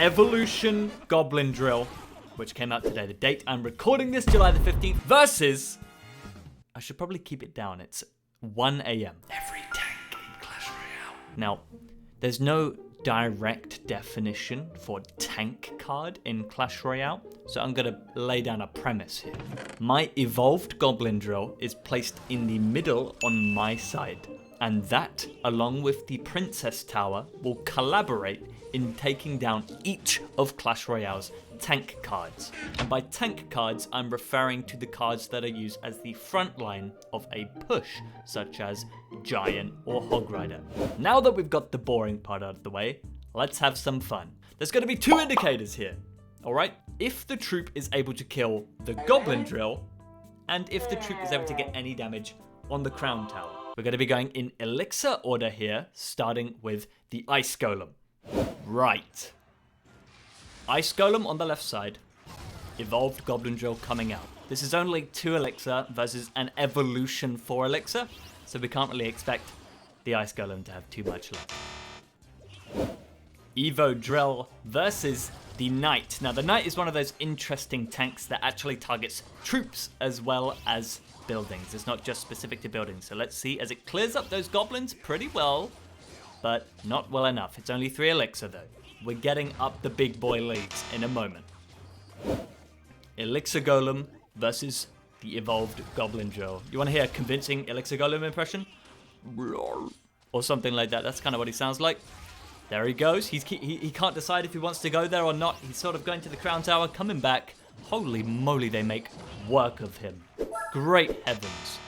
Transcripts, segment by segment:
Evolution Gpblin Drill, which came out today. The date I'm recording this, July the 15th, versus... I should probably keep it down. It's 1 a.m. Every tank in Clash Royale. Now, there's no direct definition for tank card in Clash Royale, so I'm gonna lay down a premise here. My evolved Gpblin Drill is placed in the middle on my side, and that, along with the Princess Tower, will collaborate in taking down each of Clash Royale's tank cards. And by tank cards, I'm referring to the cards that are used as the front line of a push, such as Giant or Hog Rider. Now that we've got the boring part out of the way, let's have some fun. There's going to be two indicators here, alright? If the troop is able to kill the Gpblin Drill, and if the troop is able to get any damage on the Crown Tower. We're going to be going in elixir order here, starting with the Ice Golem. Right. Ice Golem on the left side, evolved Gpblin Drill coming out. This is only 2 elixir versus an evolution 4 elixir, so we can't really expect the Ice Golem to have too much luck. Evo Drill versus the Knight. Now the Knight is one of those interesting tanks that actually targets troops as well as buildings. It's not just specific to buildings. So let's see as it clears up those goblins pretty well, but not well enough. It's only 3 elixir though. We're getting up the big boy leads in a moment. Elixir Golem versus the evolved Gpblin Drill. You want to hear a convincing Elixir Golem impression? Or something like that. That's kind of what he sounds like. There he goes. He can't decide if he wants to go there or not. He's sort of going to the Crown Tower, coming back. Holy moly, they make work of him. Great heavens.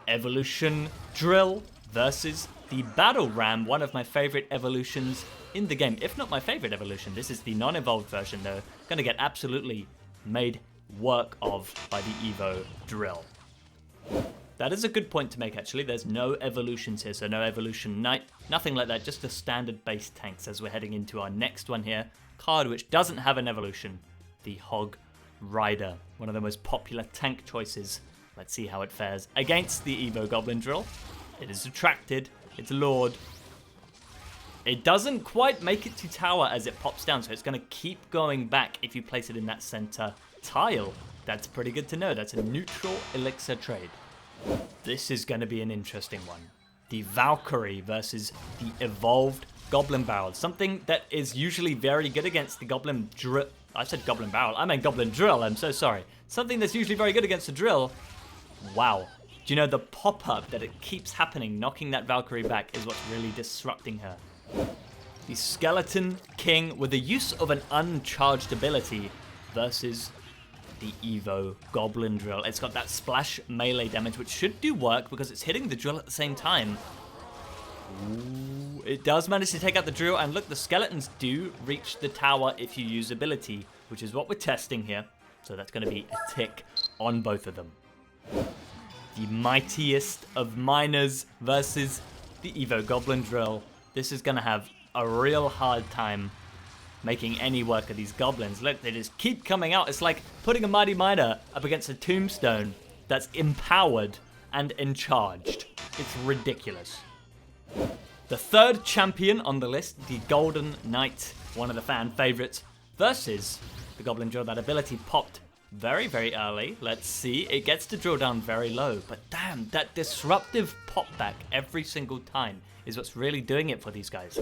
Evolution Drill versus the Battle Ram, one of my favorite evolutions in the game. If not my favorite evolution, this is the non-evolved version though. Going to get absolutely made work of by the Evo Drill. That is a good point to make actually. There's no evolutions here, so no evolution Knight, nothing like that, just the standard base tanks as we're heading into our next one here. Card which doesn't have an evolution, the Hog Rider, one of the most popular tank choices. Let's see how it fares against the Evo Gpblin Drill. It is attracted, it's lured. It doesn't quite make it to tower as it pops down, so it's going to keep going back if you place it in that center tile. That's pretty good to know. That's a neutral elixir trade. This is going to be an interesting one. The Valkyrie versus the evolved Goblin Barrel. Something that is usually very good against the Goblin Drill. I said Goblin Barrel. I meant Goblin Drill. I'm so sorry. Something that's usually very good against the Drill. Wow. Do you know the pop-up that it keeps happening, knocking that Valkyrie back, is what's really disrupting her. The Skeleton King with the use of an uncharged ability versus the Evo Gpblin Drill. It's got that splash melee damage, which should do work because it's hitting the drill at the same time. Ooh, it does manage to take out the drill, and look, the skeletons do reach the tower if you use ability, which is what we're testing here. So that's going to be a tick on both of them. The mightiest of miners versus the Evo Gpblin Drill. This is going to have a real hard time making any work of these goblins. Look, they just keep coming out. It's like putting a mighty miner up against a tombstone that's empowered and encharged. It's ridiculous. The third champion on the list, the Golden Knight, one of the fan favorites, versus the Gpblin Drill. That ability popped very, very early. Let's see. It gets to drill down very low, but damn, that disruptive pop back every single time is what's really doing it for these guys.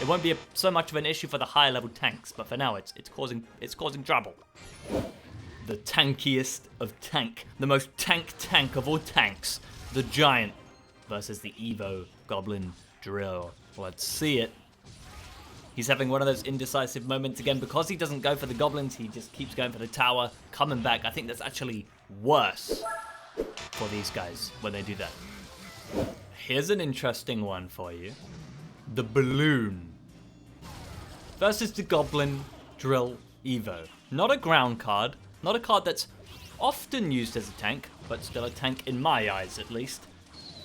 It won't be so much of an issue for the higher level tanks, but for now it's causing trouble. The tankiest of tank, the most tank of all tanks, the Giant versus the Evo Gpblin Drill. Let's see it. He's having one of those indecisive moments again because he doesn't go for the goblins. He just keeps going for the tower, coming back. I think that's actually worse for these guys when they do that. Here's an interesting one for you. The Balloon versus the Gpblin Drill Evo. Not a ground card, not a card that's often used as a tank, but still a tank in my eyes at least.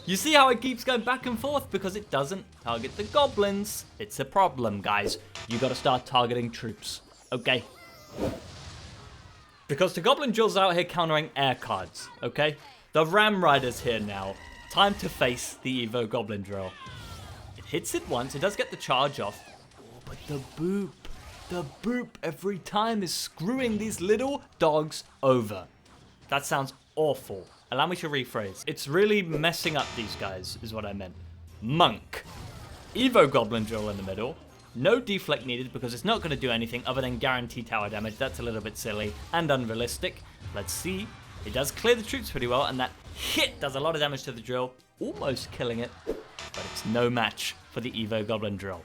You see how it keeps going back and forth because it doesn't target the goblins. It's a problem, guys. You gotta start targeting troops, okay? Because the Gpblin Drill's out here countering air cards, okay? The Ram Rider's here now. Time to face the Evo Gpblin Drill. It hits it once, it does get the charge off, But the boop every time is screwing these little dogs over. That sounds awful. Allow me to rephrase. It's really messing up these guys, is what I meant. Monk. Evo Goblin Drill in the middle. No deflect needed because it's not going to do anything other than guarantee tower damage. That's a little bit silly and unrealistic. Let's see. It does clear the troops pretty well, and that hit does a lot of damage to the drill, almost killing it. But it's no match for the Evo Goblin Drill.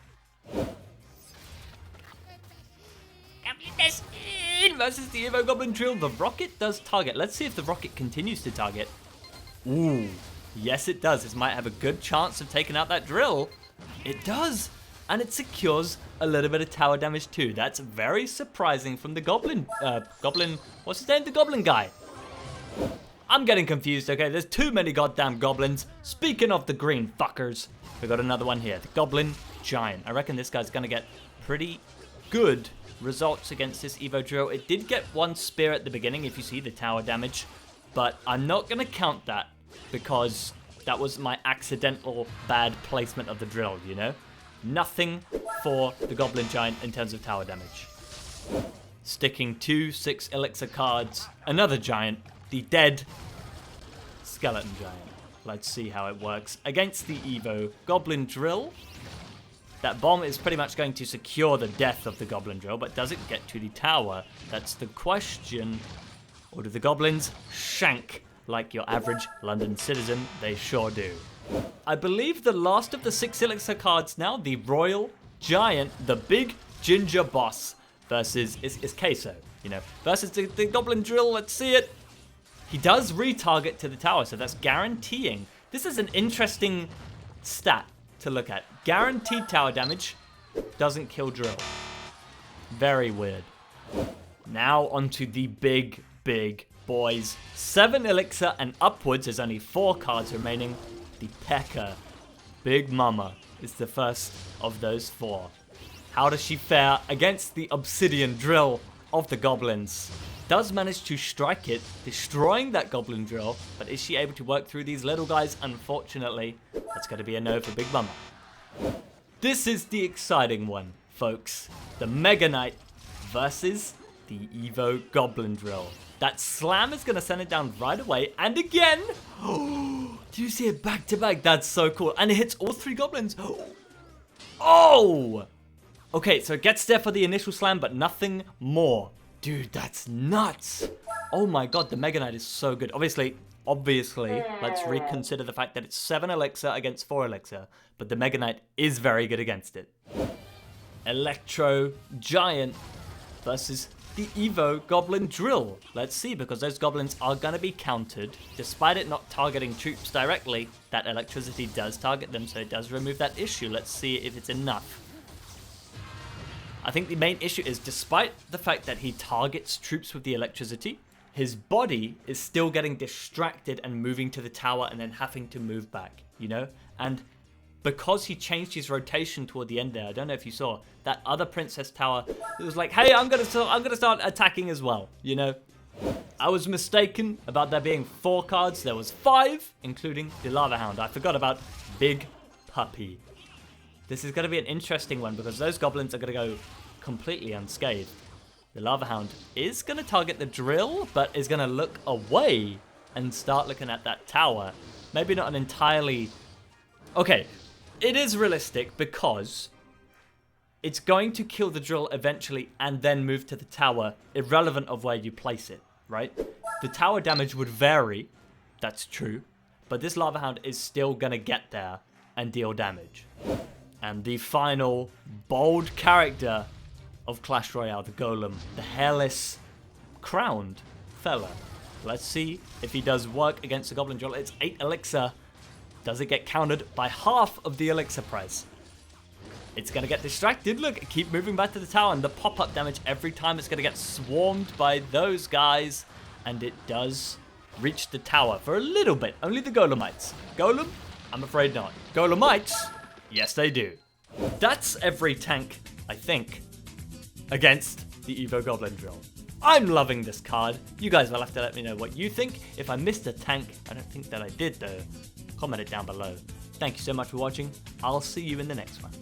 Versus the Evo Goblin Drill. The rocket does target. Let's see if the rocket continues to target. Ooh, yes it does. This might have a good chance of taking out that drill. It does. And it secures a little bit of tower damage too. That's very surprising from the Goblin, what's his name? The Goblin guy. I'm getting confused, okay? There's too many goddamn goblins. Speaking of the green fuckers, we got another one here. The Goblin Giant. I reckon this guy's gonna get pretty good results against this Evo Drill. It did get one spear at the beginning, if you see the tower damage. But I'm not gonna count that because that was my accidental bad placement of the drill, you know? Nothing for the Goblin Giant in terms of tower damage. Sticking 2 6 elixir cards. Another giant. The dead skeleton giant. Let's see how it works against the Evo Goblin Drill. That bomb is pretty much going to secure the death of the Goblin Drill, but does it get to the tower? That's the question. Or do the goblins shank like your average London citizen? They sure do. I believe the last of the 6 elixir cards now, the Royal Giant, the big ginger boss, versus is Queso, you know, versus the Goblin Drill. Let's see it. He does retarget to the tower, so that's guaranteeing. This is an interesting stat to look at. Guaranteed tower damage, doesn't kill drill. Very weird. Now onto the big boys. 7 elixir and upwards. There's only 4 cards remaining. The P.E.K.K.A. Big Mama is the first of those 4. How does she fare against the obsidian drill of the goblins? Does manage to strike it, destroying that Goblin Drill, but is she able to work through these little guys? Unfortunately, that's going to be a no for Big Mama. This is the exciting one, folks. The Mega Knight versus the Evo Goblin Drill. That slam is going to send it down right away, and again. Do you see it back to back? That's so cool. And it hits all 3 goblins. Oh! Okay, so it gets there for the initial slam, but nothing more. Dude, that's nuts. Oh my god, the Mega Knight is so good. Obviously, let's reconsider the fact that it's 7 elixir against 4 elixir, but the Mega Knight is very good against it. Electro Giant versus the Evo Goblin Drill. Let's see, because those goblins are going to be countered. Despite it not targeting troops directly, that electricity does target them, so it does remove that issue. Let's see if it's enough. I think the main issue is, despite the fact that he targets troops with the electricity, his body is still getting distracted and moving to the tower and then having to move back, you know? And because he changed his rotation toward the end there, I don't know if you saw, that other princess tower, it was like, hey, I'm gonna start attacking as well, you know? I was mistaken about there being 4 cards. There was 5, including the Lava Hound. I forgot about Big Puppy. This is going to be an interesting one because those goblins are going to go completely unscathed. The Lava Hound is going to target the drill, but is going to look away and start looking at that tower. Maybe not an entirely... Okay, it is realistic because it's going to kill the drill eventually and then move to the tower, irrelevant of where you place it, right? The tower damage would vary, that's true, but this Lava Hound is still going to get there and deal damage. And the final bold character of Clash Royale, the Golem, the hairless, crowned fella. Let's see if he does work against the Goblin Drill. It's 8 elixir. Does it get countered by half of the elixir price? It's going to get distracted. Look, keep moving back to the tower, and the pop-up damage every time it's going to get swarmed by those guys. And it does reach the tower for a little bit. Only the Golemites. Golem? I'm afraid not. Golemites? Yes, they do. That's every tank, I think, against the Evo Goblin Drill. I'm loving this card. You guys will have to let me know what you think. If I missed a tank, I don't think that I did though. Comment it down below. Thank you so much for watching. I'll see you in the next one.